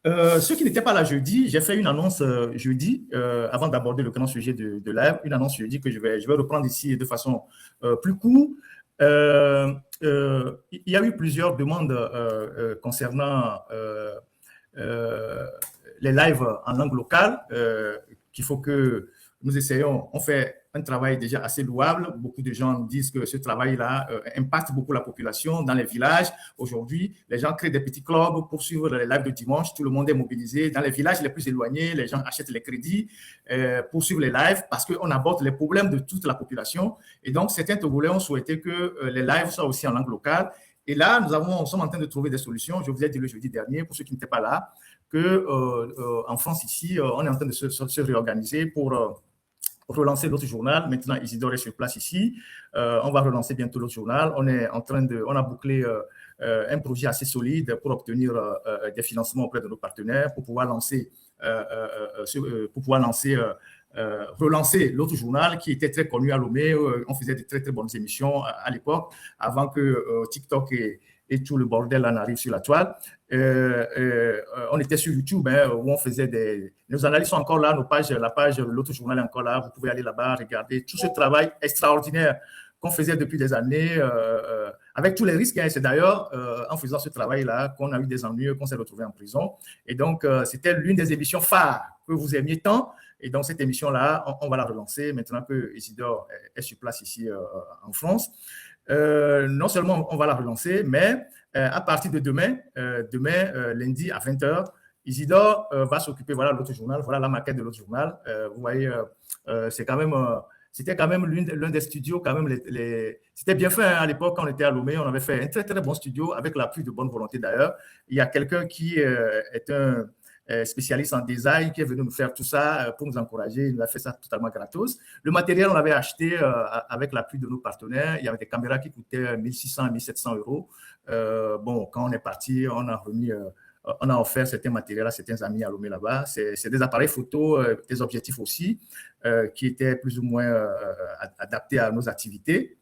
Ceux qui n'étaient pas là jeudi, j'ai fait une annonce jeudi, avant d'aborder le grand sujet de live, une annonce jeudi que je vais reprendre ici de façon plus courte. Il y a eu plusieurs demandes concernant les lives en langue locale, qu'il faut que nous essayons. On fait un travail déjà assez louable. Beaucoup de gens disent que ce travail-là impacte beaucoup la population dans les villages. Aujourd'hui, les gens créent des petits clubs pour suivre les lives de dimanche. Tout le monde est mobilisé. Dans les villages les plus éloignés, les gens achètent les crédits pour suivre les lives parce qu'on aborde les problèmes de toute la population. Et donc, certains Togolais ont souhaité que les lives soient aussi en langue locale. Et là, nous sommes en train de trouver des solutions. Je vous ai dit le jeudi dernier, pour ceux qui n'étaient pas là, qu'en France, ici, on est en train de se réorganiser pour relancer l'autre journal. Maintenant, Isidore est sur place ici. On va relancer bientôt l'autre journal. On a bouclé un projet assez solide pour obtenir des financements auprès de nos partenaires pour pouvoir relancer l'autre journal qui était très connu à Lomé. On faisait de très, très bonnes émissions à l'époque, avant que TikTok et tout le bordel en arrive sur la toile. On était sur YouTube, où on faisait nos analyses sont encore là, la page l'autre journal est encore là. Vous pouvez aller là-bas, regarder tout ce travail extraordinaire qu'on faisait depuis des années, avec tous les risques. C'est d'ailleurs en faisant ce travail-là qu'on a eu des ennuis, qu'on s'est retrouvé en prison. Et donc, c'était l'une des émissions phares que vous aimiez tant. Et donc, cette émission-là, on va la relancer maintenant que Isidore est sur place ici en France. Non seulement on va la relancer, mais à partir de demain, lundi à 20h, Isidore va s'occuper, voilà l'autre journal, voilà la maquette de l'autre journal. Vous voyez, c'était quand même l'un des studios, quand même, c'était bien fait à l'époque quand on était à Lomé, on avait fait un très très bon studio avec l'appui de bonne volonté d'ailleurs. Il y a quelqu'un qui est un spécialiste en design qui est venu nous faire tout ça pour nous encourager. Il nous a fait ça totalement gratos. Le matériel, on l'avait acheté avec l'appui de nos partenaires. Il y avait des caméras qui coûtaient 1600 à 1700 euros. Bon, quand on est parti, on a offert certains matériels à certains amis à Lomé là-bas. C'est des appareils photo, des objectifs aussi, qui étaient plus ou moins adaptés à nos activités.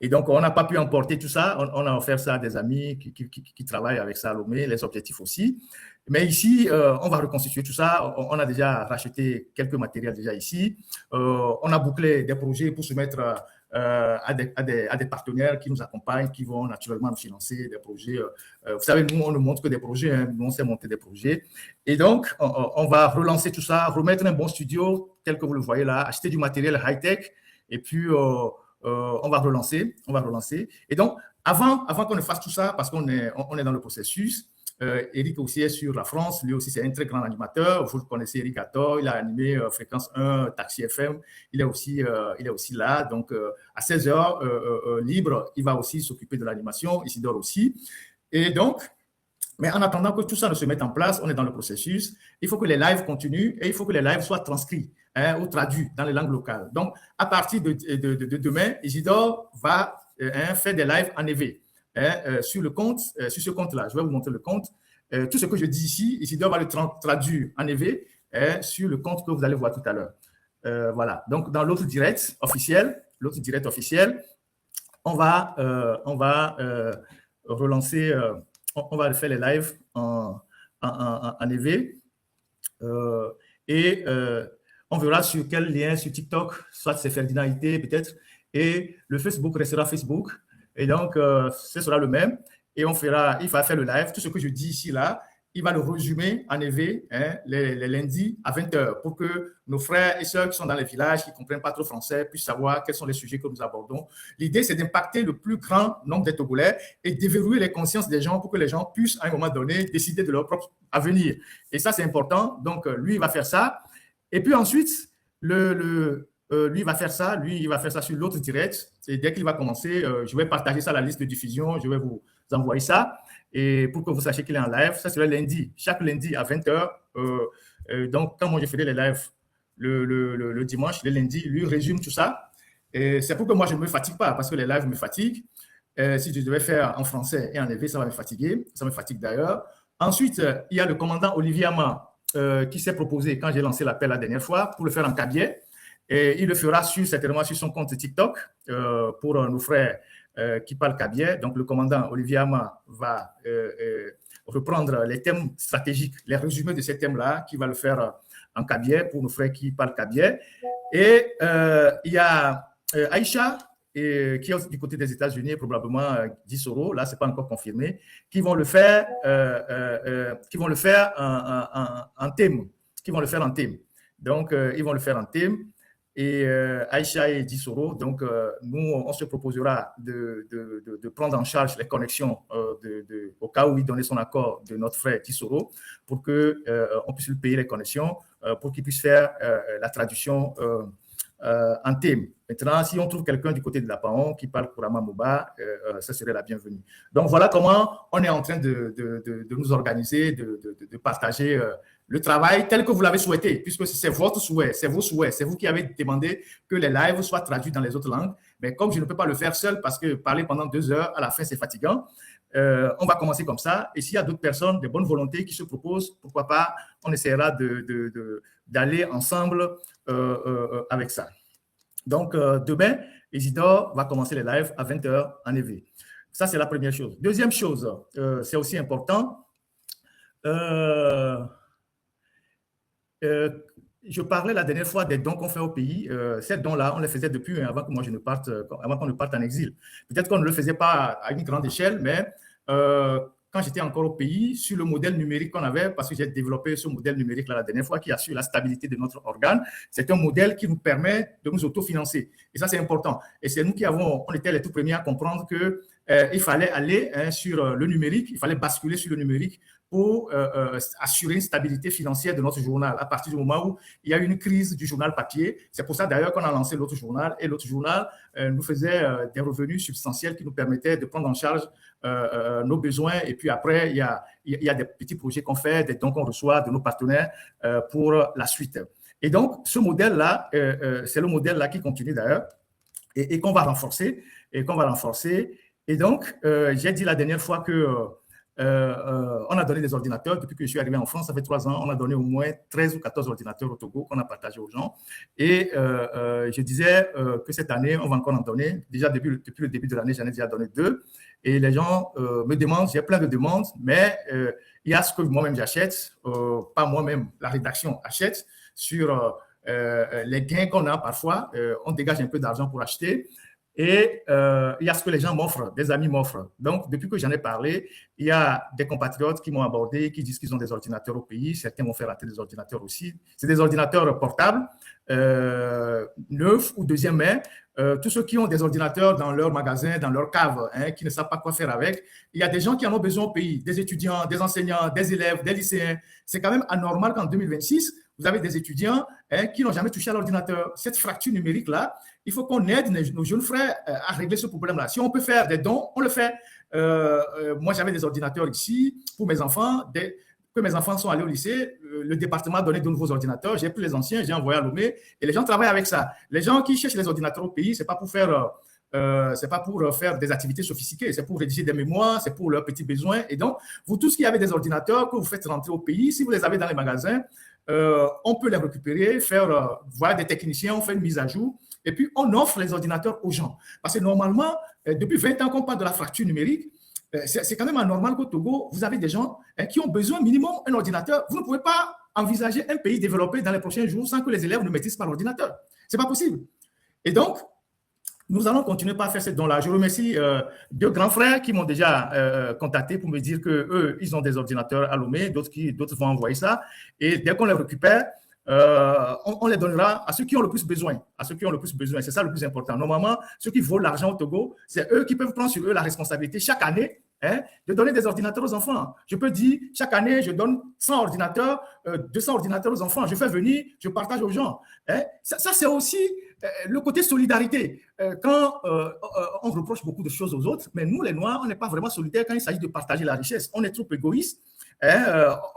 Et donc, on n'a pas pu emporter tout ça. On a offert ça à des amis qui travaillent avec ça à Lomé, les objectifs aussi. Mais ici, on va reconstituer tout ça. On a déjà racheté quelques matériels déjà ici. On a bouclé des projets pour se mettre à des partenaires qui nous accompagnent, qui vont naturellement nous financer des projets. Vous savez, nous, on ne montre que des projets. Nous, on sait monter des projets. Et donc, on va relancer tout ça, remettre un bon studio, tel que vous le voyez là, acheter du matériel high-tech. Et puis, on va relancer. Et donc, avant qu'on ne fasse tout ça, parce qu'on est dans le processus, Eric aussi est sur la France. Lui aussi, c'est un très grand animateur. Vous le connaissez, Eric Attor. Il a animé Fréquence 1, Taxi FM. Il est aussi là. Donc, à 16h, libre, il va aussi s'occuper de l'animation. Isidore aussi. Et donc, mais en attendant que tout ça ne se mette en place, on est dans le processus. Il faut que les lives continuent et il faut que les lives soient transcrits ou traduits dans les langues locales. Donc, à partir de demain, Isidore va faire des lives en EV sur ce compte-là. Je vais vous montrer le compte. Tout ce que je dis ici, Isidore va le traduire en EV sur le compte que vous allez voir tout à l'heure. Voilà. Donc, dans l'autre direct officiel, on va relancer... on va faire les lives en EV et on verra sur quel lien, sur TikTok, soit c'est Ferdinand IT peut-être, et le Facebook restera Facebook. Et donc, ce sera le même. Et il va faire le live. Tout ce que je dis ici, là, il va le résumer en EV les lundis à 20h pour que nos frères et sœurs qui sont dans les villages, qui ne comprennent pas trop français, puissent savoir quels sont les sujets que nous abordons. L'idée, c'est d'impacter le plus grand nombre de Togolais et déverrouiller les consciences des gens pour que les gens puissent, à un moment donné, décider de leur propre avenir. Et ça, c'est important. Donc, lui, il va faire ça. Et puis ensuite, lui, il va faire ça sur l'autre direct. Et dès qu'il va commencer, je vais partager ça à la liste de diffusion. Je vais vous envoyer ça. Et pour que vous sachiez qu'il est en live, ça sera lundi, chaque lundi à 20h. Donc, quand moi je ferai les lives le dimanche, le lundi, lui résume tout ça. Et c'est pour que moi je ne me fatigue pas, parce que les lives me fatiguent. Si je devais faire en français et en EV, ça va me fatiguer. Ça me fatigue d'ailleurs. Ensuite, il y a le commandant Olivier Ama qui s'est proposé, quand j'ai lancé l'appel la dernière fois, pour le faire en cabinet. Et il le fera certainement sur son compte TikTok pour nos frères qui parlent cabiais. Donc, le commandant Olivier Ama va reprendre les thèmes stratégiques, les résumés de ces thèmes-là, qui va le faire en cabiais pour nos frères qui parlent cabiais. Et il y a Aïcha, qui est du côté des États-Unis, probablement 10 euros, là, ce n'est pas encore confirmé, qui vont le faire, en thème. Qui vont le faire en thème. Donc, ils vont le faire en thème. Et Aïcha est 10 euros. Donc, nous, on se proposera de prendre en charge les connexions au cas où il donnait son accord de notre frère 10 euros pour qu'on puisse lui payer les connexions pour qu'il puisse faire la traduction en thème. Maintenant, si on trouve quelqu'un du côté de la PAON qui parle couramment Moba, ça serait la bienvenue. Donc, voilà comment on est en train de nous organiser, de partager le travail tel que vous l'avez souhaité, puisque c'est votre souhait, c'est vos souhaits, c'est vous qui avez demandé que les lives soient traduits dans les autres langues. Mais comme je ne peux pas le faire seul parce que parler pendant 2 heures, à la fin, c'est fatigant, on va commencer comme ça. Et s'il y a d'autres personnes de bonne volonté qui se proposent, pourquoi pas, on essaiera d'aller ensemble avec ça. Donc, demain, Isidore va commencer les lives à 20 h en EV. Ça, c'est la première chose. Deuxième chose, c'est aussi important. Je parlais la dernière fois des dons qu'on fait au pays. Ces dons-là, on les faisait depuis avant que moi je ne parte, avant qu'on ne parte en exil. Peut-être qu'on ne le faisait pas à une grande échelle, mais quand j'étais encore au pays, sur le modèle numérique qu'on avait, parce que j'ai développé ce modèle numérique-là la dernière fois qui assure la stabilité de notre organe, c'est un modèle qui nous permet de nous autofinancer. Et ça, c'est important. Et c'est nous on était les tout premiers à comprendre qu'il fallait aller sur le numérique, il fallait basculer sur le numérique pour assurer une stabilité financière de notre journal à partir du moment où il y a eu une crise du journal papier. C'est pour ça d'ailleurs qu'on a lancé l'autre journal, et l'autre journal nous faisait des revenus substantiels qui nous permettaient de prendre en charge nos besoins. Et puis après, il y a des petits projets qu'on fait, des dons qu'on reçoit de nos partenaires pour la suite. Et donc, ce modèle-là, c'est le modèle-là qui continue d'ailleurs et qu'on va renforcer. Et donc, j'ai dit la dernière fois que on a donné des ordinateurs. Depuis que je suis arrivé en France, ça fait 3 ans, on a donné au moins 13 ou 14 ordinateurs au Togo qu'on a partagé aux gens. Et je disais que cette année, on va encore en donner. Déjà, depuis le début de l'année, j'en ai déjà donné 2. Et les gens me demandent, j'ai plein de demandes, mais il y a ce que moi-même j'achète, pas moi-même, la rédaction achète, sur les gains qu'on a parfois. On dégage un peu d'argent pour acheter. Et il y a ce que les gens m'offrent, des amis m'offrent. Donc, depuis que j'en ai parlé, il y a des compatriotes qui m'ont abordé, qui disent qu'ils ont des ordinateurs au pays. Certains m'ont fait rater des ordinateurs aussi. C'est des ordinateurs portables, neufs ou deuxième main. Tous ceux qui ont des ordinateurs dans leur magasin, dans leur cave, qui ne savent pas quoi faire avec. Il y a des gens qui en ont besoin au pays, des étudiants, des enseignants, des élèves, des lycéens. C'est quand même anormal qu'en 2026, vous avez des étudiants qui n'ont jamais touché à l'ordinateur. Cette fracture numérique-là, il faut qu'on aide nos jeunes frères à régler ce problème-là. Si on peut faire des dons, on le fait. Moi, j'avais des ordinateurs ici pour mes enfants. Dès que mes enfants sont allés au lycée, le département a donné de nouveaux ordinateurs. J'ai pris les anciens, j'ai envoyé à Lomé et les gens travaillent avec ça. Les gens qui cherchent les ordinateurs au pays, ce n'est pas pour faire des activités sophistiquées, c'est pour rédiger des mémoires, c'est pour leurs petits besoins. Et donc, vous tous qui avez des ordinateurs que vous faites rentrer au pays, si vous les avez dans les magasins, on peut les récupérer, voir des techniciens, on fait une mise à jour et puis on offre les ordinateurs aux gens. Parce que normalement, depuis 20 ans qu'on parle de la fracture numérique, c'est quand même anormal qu'au Togo, vous avez des gens qui ont besoin minimum d'un ordinateur. Vous ne pouvez pas envisager un pays développé dans les prochains jours sans que les élèves ne maîtrisent pas l'ordinateur. Ce n'est pas possible. Et donc, nous allons continuer par faire ce don-là. Je remercie 2 grands frères qui m'ont déjà contacté pour me dire qu'eux, ils ont des ordinateurs à Lomé, d'autres vont envoyer ça. Et dès qu'on les récupère, on les donnera à ceux qui ont le plus besoin. C'est ça le plus important. Normalement, ceux qui volent l'argent au Togo, c'est eux qui peuvent prendre sur eux la responsabilité chaque année de donner des ordinateurs aux enfants. Je peux dire, chaque année, je donne 100 ordinateurs, 200 ordinateurs aux enfants. Je fais venir, je partage aux gens. Ça c'est aussi le côté solidarité. Quand on reproche beaucoup de choses aux autres, mais nous, les Noirs, on n'est pas vraiment solidaires quand il s'agit de partager la richesse. On est trop égoïstes.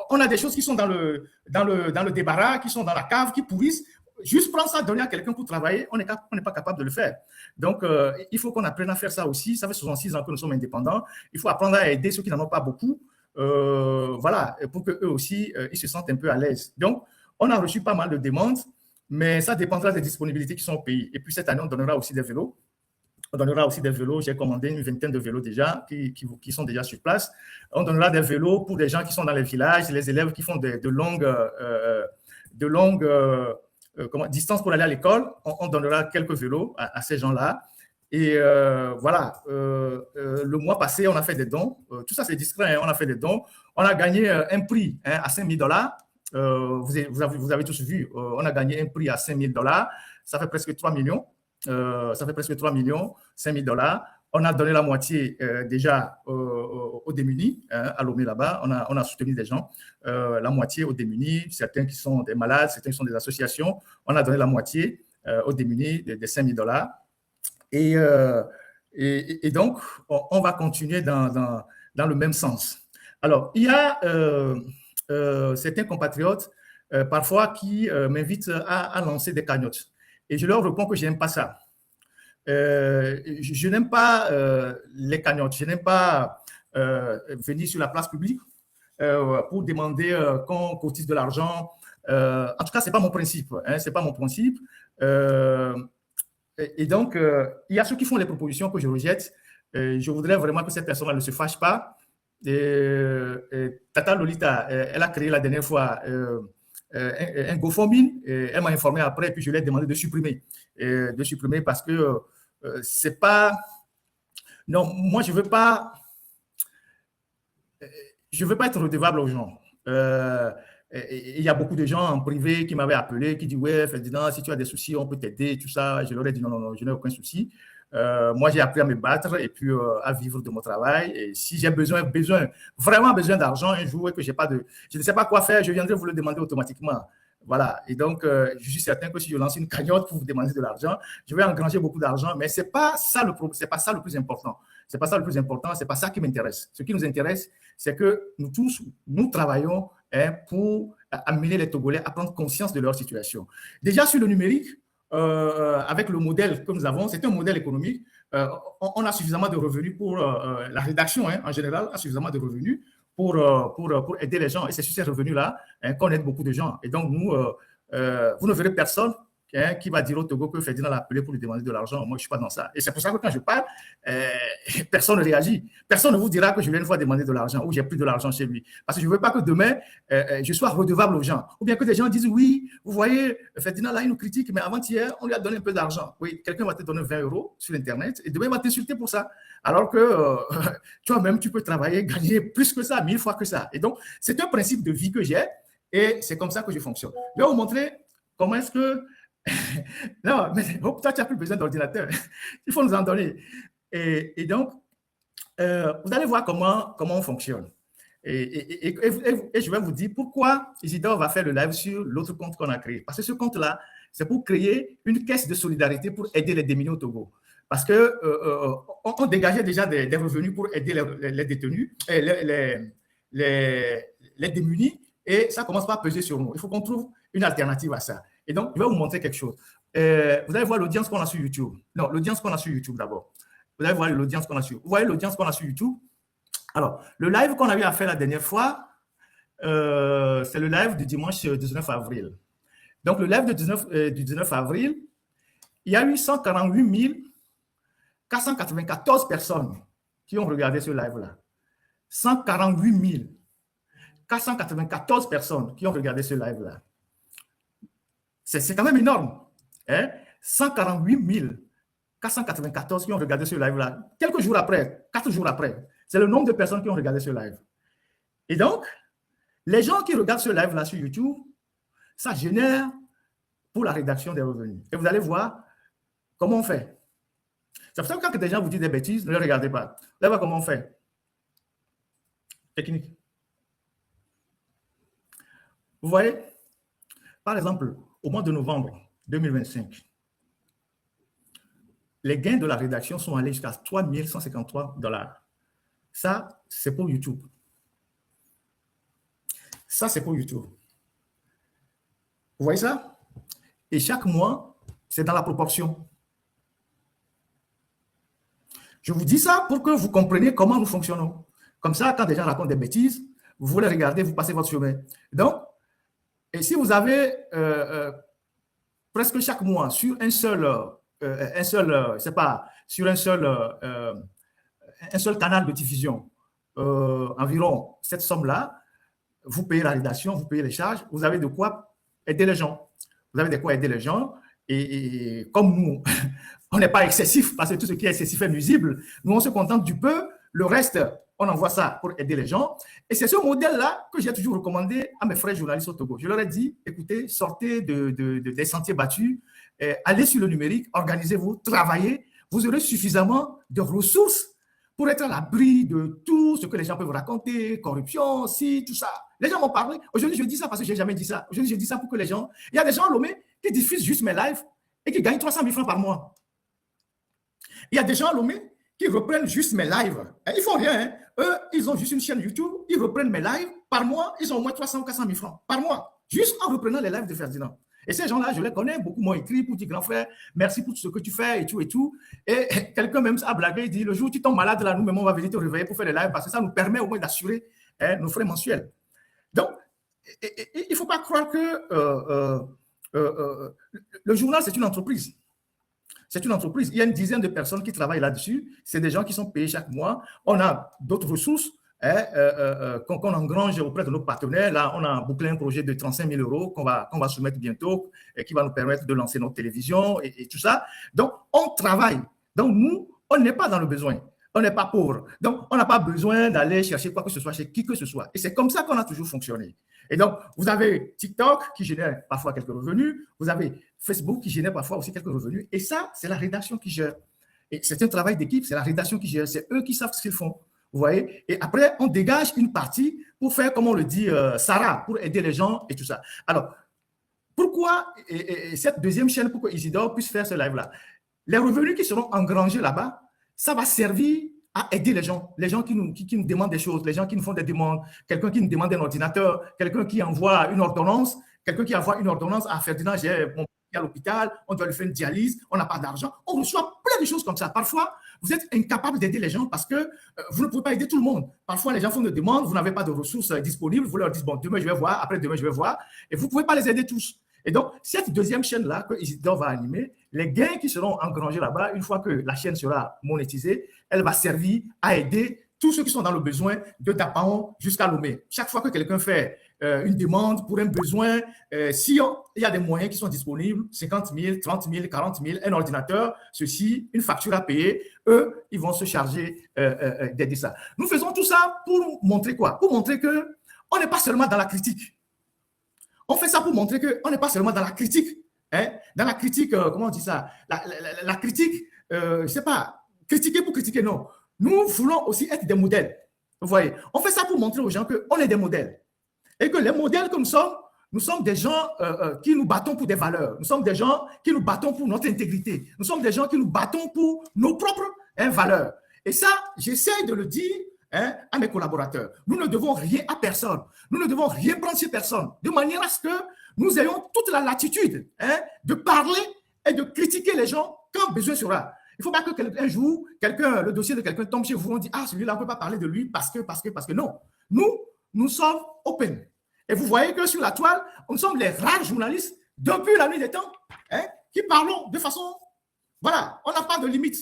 On a des choses qui sont dans le débarras, qui sont dans la cave, qui pourrissent. Juste prendre ça, donner à quelqu'un pour travailler, on n'est pas capable de le faire. Donc, il faut qu'on apprenne à faire ça aussi. Ça fait 66 ans que nous sommes indépendants. Il faut apprendre à aider ceux qui n'en ont pas beaucoup, voilà, pour qu'eux aussi, ils se sentent un peu à l'aise. Donc, on a reçu pas mal de demandes, mais ça dépendra des disponibilités qui sont au pays. Et puis, cette année, on donnera aussi des vélos. On donnera aussi des vélos. J'ai commandé une vingtaine de vélos déjà qui sont déjà sur place. On donnera des vélos pour des gens qui sont dans les villages, les élèves qui font de longues distances pour aller à l'école. On donnera quelques vélos à ces gens-là. Et voilà, le mois passé, on a fait des dons. Tout ça, c'est discret. Hein, on a fait des dons. On a gagné un prix à $5 000. Vous avez tous vu. On a gagné un prix à $5 000. Ça fait presque 3 millions. Ça fait presque 3 millions, $5 000. On a donné la moitié déjà aux démunis, hein, à Lomé là-bas. On a soutenu des gens, la moitié aux démunis, certains qui sont des malades, certains qui sont des associations. On a donné la moitié aux démunis des $5 000. Et donc, on va continuer dans le même sens. Alors, il y a certains compatriotes parfois qui m'invitent à lancer des cagnottes. Et je leur réponds que je n'aime pas ça. Je n'aime pas les cagnottes. Je n'aime pas venir sur la place publique pour demander qu'on cotise de l'argent. En tout cas, ce n'est pas mon principe. Hein, c'est pas mon principe. Et donc, il y a ceux qui font les propositions que je rejette. Je voudrais vraiment que cette personne-là ne se fâche pas. Tata Lolita, elle a créé la dernière fois un GoFundMe. Elle m'a informé après, puis je lui ai demandé de supprimer. Parce que c'est pas... Non, moi, je veux pas être redevable aux gens. Il y a beaucoup de gens en privé qui m'avaient appelé, qui disent « Ouais, Ferdinand, si tu as des soucis, on peut t'aider, tout ça. » Je leur ai dit « Non, je n'ai aucun souci. » Moi, j'ai appris à me battre et puis à vivre de mon travail. Et si j'ai vraiment besoin d'argent un jour et que je ne sais pas quoi faire, je viendrai vous le demander automatiquement. Voilà. Et donc, je suis certain que si je lance une cagnotte pour vous demander de l'argent, je vais engranger beaucoup d'argent. Mais c'est pas ça le plus important. C'est pas ça le plus important. C'est pas ça qui m'intéresse. Ce qui nous intéresse, c'est que nous tous, nous travaillons pour amener les Togolais à prendre conscience de leur situation. Déjà sur le numérique, avec le modèle que nous avons, c'est un modèle économique. On a suffisamment de revenus pour la rédaction, en général, a suffisamment de revenus pour aider les gens. Et c'est sur ces revenus-là qu'on aide beaucoup de gens. Et donc, nous, vous ne verrez personne qui va dire au Togo que Ferdinand l'a appelé pour lui demander de l'argent. Moi, je ne suis pas dans ça. Et c'est pour ça que quand je parle, personne ne réagit. Personne ne vous dira que je viens une fois demander de l'argent ou j'ai pris de l'argent chez lui. Parce que je ne veux pas que demain, je sois redevable aux gens. Ou bien que des gens disent, oui, vous voyez, Ferdinand, là, il nous critique, mais avant-hier, on lui a donné un peu d'argent. Oui, quelqu'un va te donner 20 € sur Internet et demain, il va t'insulter pour ça. Alors que toi-même, tu peux travailler, gagner plus que ça, 1000 fois que ça. Et donc, c'est un principe de vie que j'ai et c'est comme ça que je fonctionne. Je vais vous montrer comment est-ce que non, mais toi, tu n'as plus besoin d'ordinateur. Il faut nous en donner. Et donc, vous allez voir comment on fonctionne. Et je vais vous dire pourquoi Isidore va faire le live sur l'autre compte qu'on a créé. Parce que ce compte-là, c'est pour créer une caisse de solidarité pour aider les démunis au Togo. Parce qu'on dégageait déjà des revenus pour aider les détenus, les démunis, et ça commence par peser sur nous. Il faut qu'on trouve une alternative à ça. Et donc, je vais vous montrer quelque chose. Vous allez voir l'audience qu'on a sur YouTube. Non, l'audience qu'on a sur YouTube d'abord. Vous allez voir l'audience qu'on a sur YouTube. Vous voyez l'audience qu'on a sur YouTube? Alors, le live qu'on a eu à faire la dernière fois, c'est le live du dimanche 19 avril. Donc, le live du 19 avril, il y a eu 148 494 personnes qui ont regardé ce live-là. 148 494 personnes qui ont regardé ce live-là. C'est quand même énorme. 148 494 qui ont regardé ce live-là. Quelques jours après, 4 jours après, c'est le nombre de personnes qui ont regardé ce live. Et donc, les gens qui regardent ce live-là sur YouTube, ça génère pour la rédaction des revenus. Et vous allez voir comment on fait. C'est pour ça que quand des gens vous disent des bêtises, ne les regardez pas. Vous allez voir comment on fait. Technique. Vous voyez, par exemple, au mois de novembre 2025, les gains de la rédaction sont allés jusqu'à 3 153 $. Ça, c'est pour YouTube. Ça, c'est pour YouTube. Vous voyez ça? Et chaque mois, c'est dans la proportion. Je vous dis ça pour que vous compreniez comment nous fonctionnons. Comme ça, quand des gens racontent des bêtises, vous les regardez, vous passez votre chemin. Donc, et si vous avez presque chaque mois sur un seul, je sais pas, sur un seul canal de diffusion, environ cette somme-là, vous payez la rédaction, vous payez les charges, vous avez de quoi aider les gens. Vous avez de quoi aider les gens. Et comme nous, on n'est pas excessif, parce que tout ce qui est excessif est nuisible, nous, on se contente du peu. Le reste, on envoie ça pour aider les gens. Et c'est ce modèle-là que j'ai toujours recommandé à mes frères journalistes au Togo. Je leur ai dit, écoutez, sortez des sentiers battus, allez sur le numérique, organisez-vous, travaillez. Vous aurez suffisamment de ressources pour être à l'abri de tout ce que les gens peuvent raconter, corruption, si, tout ça. Les gens m'ont parlé. Aujourd'hui, je dis ça parce que je n'ai jamais dit ça. Aujourd'hui, je dis ça pour que les gens... Il y a des gens à Lomé qui diffusent juste mes lives et qui gagnent 300 000 francs par mois. Il y a des gens à Lomé qui reprennent juste mes lives. Ils ne font rien. Hein. Eux, ils ont juste une chaîne YouTube. Ils reprennent mes lives. Par mois, ils ont au moins 300 ou 400 000 francs. Par mois. Juste en reprenant les lives de Ferdinand. Et ces gens-là, je les connais, beaucoup m'ont écrit pour dire, grand frère, merci pour tout ce que tu fais et tout et tout. Et quelqu'un même a blagué, il dit, le jour où tu tombes malade, là, nous-mêmes, on va venir te réveiller pour faire les lives parce que ça nous permet au moins d'assurer nos frais mensuels. Donc, il ne faut pas croire que le journal, c'est une entreprise. C'est une entreprise. Il y a une dizaine de personnes qui travaillent là-dessus. C'est des gens qui sont payés chaque mois. On a d'autres ressources qu'on engrange auprès de nos partenaires. Là, on a bouclé un projet de 35 000 € qu'on va soumettre bientôt et qui va nous permettre de lancer notre télévision et tout ça. Donc, on travaille. Donc, nous, on n'est pas dans le besoin. On n'est pas pauvre. Donc, on n'a pas besoin d'aller chercher quoi que ce soit chez qui que ce soit. Et c'est comme ça qu'on a toujours fonctionné. Et donc, vous avez TikTok qui génère parfois quelques revenus. Vous avez Facebook qui génère parfois aussi quelques revenus. Et ça, c'est la rédaction qui gère. Et c'est un travail d'équipe, c'est la rédaction qui gère. C'est eux qui savent ce qu'ils font. Vous voyez? Et après, on dégage une partie pour faire, comme on le dit, Sarah, pour aider les gens et tout ça. Alors, pourquoi cette deuxième chaîne, pour que Isidore puisse faire ce live-là? Les revenus qui seront engrangés là-bas, ça va servir à aider les gens qui nous demandent des choses, les gens qui nous font des demandes, quelqu'un qui nous demande un ordinateur, quelqu'un qui envoie une ordonnance à Ferdinand, j'ai mon à l'hôpital, on doit lui faire une dialyse, on n'a pas d'argent. On reçoit plein de choses comme ça. Parfois, vous êtes incapable d'aider les gens parce que vous ne pouvez pas aider tout le monde. Parfois, les gens font des demandes, vous n'avez pas de ressources disponibles, vous leur dites, bon, demain je vais voir, après demain je vais voir, et vous ne pouvez pas les aider tous. Et donc, cette deuxième chaîne-là que Isidore va animer, les gains qui seront engrangés là-bas, une fois que la chaîne sera monétisée, elle va servir à aider tous ceux qui sont dans le besoin de Dapaon jusqu'à Lomé. Chaque fois que quelqu'un fait une demande pour un besoin, si il y a des moyens qui sont disponibles, 50 000, 30 000, 40 000, un ordinateur, ceci, une facture à payer, eux, ils vont se charger d'aider ça. Nous faisons tout ça pour montrer quoi? Pour montrer qu'on n'est pas seulement dans la critique. On fait ça pour montrer qu'on n'est pas seulement dans la critique. Hein? Dans la critique, comment on dit ça? La critique, je ne sais pas, critiquer pour critiquer, non. Nous voulons aussi être des modèles. Vous voyez, on fait ça pour montrer aux gens qu'on est des modèles. Et que les modèles que nous sommes des gens qui nous battons pour des valeurs. Nous sommes des gens qui nous battons pour notre intégrité. Nous sommes des gens qui nous battons pour nos propres valeurs. Et ça, j'essaie de le dire à mes collaborateurs. Nous ne devons rien à personne. Nous ne devons rien prendre chez personne. De manière à ce que nous ayons toute la latitude de parler et de critiquer les gens quand besoin sera. Il ne faut pas qu'un jour, le dossier de quelqu'un tombe chez vous, on dit, ah, celui-là, on ne peut pas parler de lui parce que non. Nous sommes open. Et vous voyez que sur la toile, nous sommes les rares journalistes depuis la nuit des temps qui parlons de façon, voilà, on n'a pas de limite.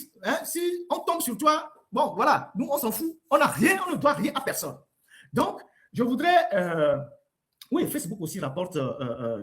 Si on tombe sur toi, bon, voilà, nous, on s'en fout. On n'a rien, on ne doit rien à personne. Donc, je voudrais... oui, Facebook aussi rapporte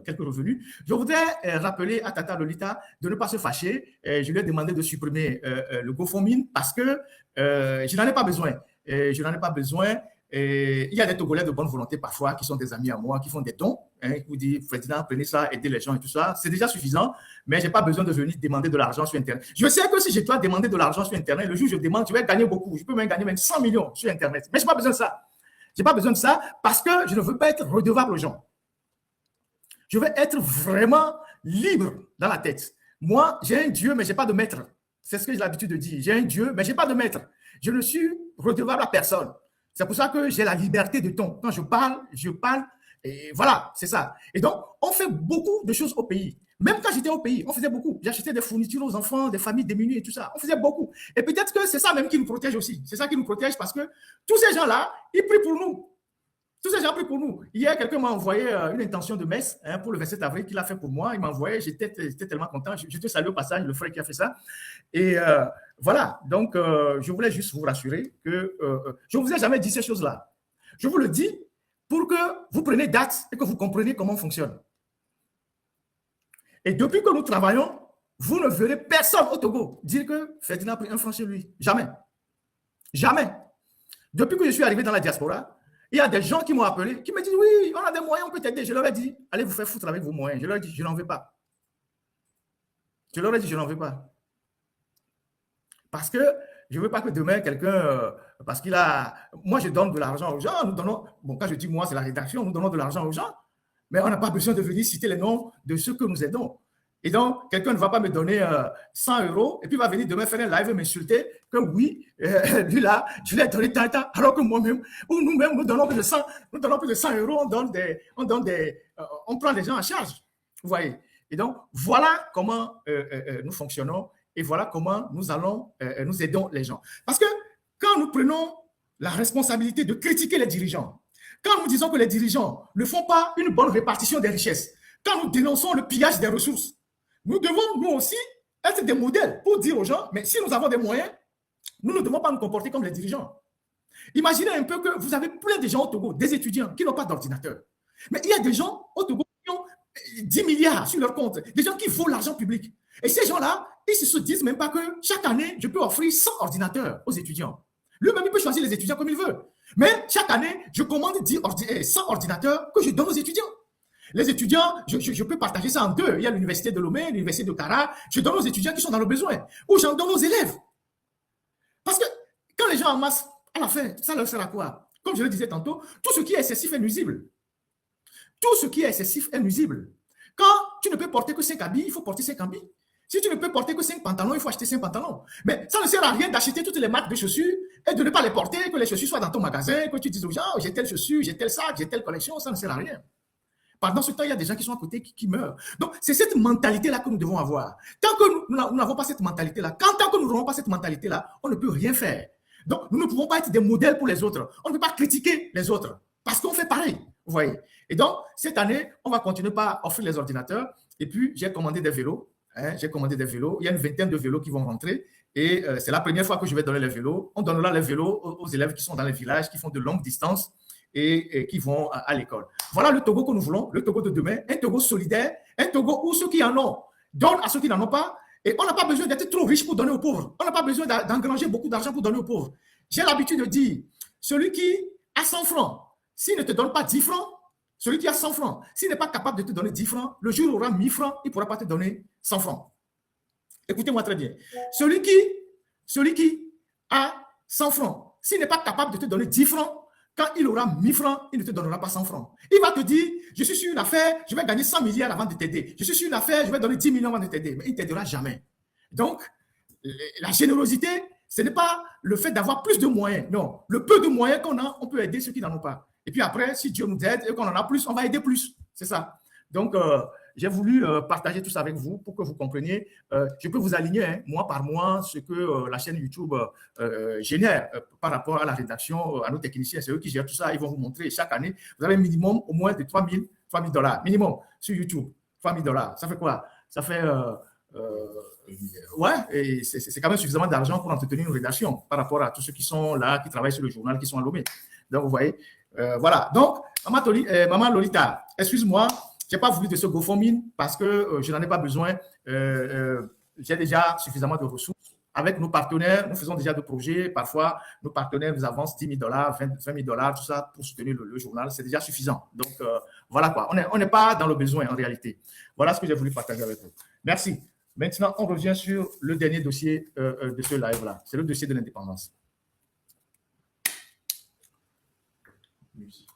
quelques revenus. Je voudrais rappeler à Tata Lolita de ne pas se fâcher. Je lui ai demandé de supprimer le GoFundMe parce que je n'en ai pas besoin. Je n'en ai pas besoin. Il y a des Togolais de bonne volonté parfois qui sont des amis à moi, qui font des dons, qui vous disent, Ferdinand, prenez ça, aidez les gens et tout ça. C'est déjà suffisant, mais je n'ai pas besoin de venir demander de l'argent sur Internet. Je sais que si je dois demander de l'argent sur Internet, le jour où je demande, je vais gagner beaucoup. Je peux même gagner 100 millions sur Internet. Mais je n'ai pas besoin de ça. Je n'ai pas besoin de ça parce que je ne veux pas être redevable aux gens. Je veux être vraiment libre dans la tête. Moi, j'ai un Dieu, mais je n'ai pas de maître. C'est ce que j'ai l'habitude de dire. J'ai un Dieu, mais je n'ai pas de maître. Je ne suis redevable à personne. C'est pour ça que j'ai la liberté de ton. Quand je parle, et voilà, c'est ça. Et donc, on fait beaucoup de choses au pays. Même quand j'étais au pays, on faisait beaucoup. J'achetais des fournitures aux enfants, des familles démunies et tout ça. On faisait beaucoup. Et peut-être que c'est ça même qui nous protège aussi. C'est ça qui nous protège parce que tous ces gens-là, ils prient pour nous. Tout ça, j'ai appris pour nous. Hier, quelqu'un m'a envoyé une intention de messe pour le 27 avril qu'il a fait pour moi. Il m'a envoyé, j'étais tellement content. Je te salue au passage, le frère qui a fait ça. Et voilà, donc je voulais juste vous rassurer que je ne vous ai jamais dit ces choses-là. Je vous le dis pour que vous preniez date et que vous compreniez comment on fonctionne. Et depuis que nous travaillons, vous ne verrez personne au Togo dire que Ferdinand a pris un franc chez lui. Jamais. Jamais. Depuis que je suis arrivé dans la diaspora, il y a des gens qui m'ont appelé, qui me disent, oui, on a des moyens, on peut t'aider. Je leur ai dit, allez vous faire foutre avec vos moyens. Je leur ai dit, je n'en veux pas. Je leur ai dit, je n'en veux pas. Parce que je ne veux pas que demain, quelqu'un, parce qu'il a... Moi, je donne de l'argent aux gens. Nous donnons... Bon, quand je dis moi, c'est la rédaction, nous donnons de l'argent aux gens. Mais on n'a pas besoin de venir citer les noms de ceux que nous aidons. Et donc, quelqu'un ne va pas me donner 100 € et puis va venir demain faire un live et m'insulter que oui, lui là, je lui ai donné tant, alors que moi-même, ou nous-mêmes, nous donnons plus de 100, nous donnons plus de 100 €, on prend les gens en charge. Vous voyez. Et donc, voilà comment nous fonctionnons et voilà comment nous allons, nous aidons les gens. Parce que quand nous prenons la responsabilité de critiquer les dirigeants, quand nous disons que les dirigeants ne font pas une bonne répartition des richesses, quand nous dénonçons le pillage des ressources, nous devons, nous aussi, être des modèles pour dire aux gens, mais si nous avons des moyens, nous ne devons pas nous comporter comme les dirigeants. Imaginez un peu que vous avez plein de gens au Togo, des étudiants qui n'ont pas d'ordinateur. Mais il y a des gens au Togo qui ont 10 milliards sur leur compte, des gens qui volent l'argent public. Et ces gens-là, ils ne se disent même pas que chaque année, je peux offrir 100 ordinateurs aux étudiants. Lui-même, il peut choisir les étudiants comme il veut. Mais chaque année, je commande 100 ordinateurs que je donne aux étudiants. Les étudiants, je peux partager ça en deux. Il y a l'université de Lomé, l'université de Kara. Je donne aux étudiants qui sont dans le besoin. Ou j'en donne aux élèves. Parce que quand les gens en masse, à la fin, ça leur sert à quoi? Comme je le disais tantôt, tout ce qui est excessif est nuisible. Tout ce qui est excessif est nuisible. Quand tu ne peux porter que 5 habits, il faut porter 5 habits. Si tu ne peux porter que 5 pantalons, il faut acheter 5 pantalons. Mais ça ne sert à rien d'acheter toutes les marques de chaussures et de ne pas les porter, que les chaussures soient dans ton magasin, que tu dises aux gens, oh, j'ai telle chaussure, j'ai tel sac, j'ai telle collection, ça ne sert à rien. Pendant ce temps, il y a des gens qui sont à côté qui meurent. Donc, c'est cette mentalité-là que nous devons avoir. Tant que nous n'avons pas cette mentalité-là, tant que nous n'aurons pas cette mentalité-là, on ne peut rien faire. Donc, nous ne pouvons pas être des modèles pour les autres. On ne peut pas critiquer les autres parce qu'on fait pareil. Vous voyez. Et donc, cette année, on va continuer par offrir les ordinateurs. Et puis, j'ai commandé des vélos. J'ai commandé des vélos. Il y a une vingtaine de vélos qui vont rentrer. Et c'est la première fois que je vais donner les vélos. On donnera les vélos aux élèves qui sont dans les villages, qui font de longues distances et qui vont à l'école. Voilà le Togo que nous voulons, le Togo de demain, un Togo solidaire, un Togo où ceux qui en ont donnent à ceux qui n'en ont pas. Et on n'a pas besoin d'être trop riche pour donner aux pauvres. On n'a pas besoin d'engranger beaucoup d'argent pour donner aux pauvres. J'ai l'habitude de dire, celui qui a 100 francs, s'il ne te donne pas 10 francs, celui qui a 100 francs, s'il n'est pas capable de te donner 10 francs, le jour où il aura 1000 francs, il ne pourra pas te donner 100 francs. Écoutez-moi très bien. Celui qui a 100 francs, s'il n'est pas capable de te donner 10 francs, quand il aura 1000 francs, il ne te donnera pas 100 francs. Il va te dire, je suis sur une affaire, je vais gagner 100 milliards avant de t'aider. Je suis sur une affaire, je vais donner 10 millions avant de t'aider. Mais il ne t'aidera jamais. Donc, la générosité, ce n'est pas le fait d'avoir plus de moyens. Non, le peu de moyens qu'on a, on peut aider ceux qui n'en ont pas. Et puis après, si Dieu nous aide et qu'on en a plus, on va aider plus. C'est ça. Donc, j'ai voulu partager tout ça avec vous pour que vous compreniez. Je peux vous aligner mois par mois ce que la chaîne YouTube génère par rapport à la rédaction, à nos techniciens. C'est eux qui gèrent tout ça. Ils vont vous montrer chaque année. Vous avez un minimum au moins de 3 000 $. Minimum sur YouTube. 3 000 $. Ça fait quoi? Ça fait... ouais, et c'est quand même suffisamment d'argent pour entretenir une rédaction par rapport à tous ceux qui sont là, qui travaillent sur le journal, qui sont à Lomé. Donc, vous voyez. Voilà. Donc, Maman Lolita, excuse-moi. Je n'ai pas voulu de ce GoFundMe parce que je n'en ai pas besoin. J'ai déjà suffisamment de ressources. Avec nos partenaires, nous faisons déjà des projets. Parfois, nos partenaires nous avancent 10 000 $, 20 000 $, tout ça pour soutenir le journal. C'est déjà suffisant. Donc, voilà quoi. On n'est pas dans le besoin en réalité. Voilà ce que j'ai voulu partager avec vous. Merci. Maintenant, on revient sur le dernier dossier de ce live-là. C'est le dossier de l'indépendance. Musique.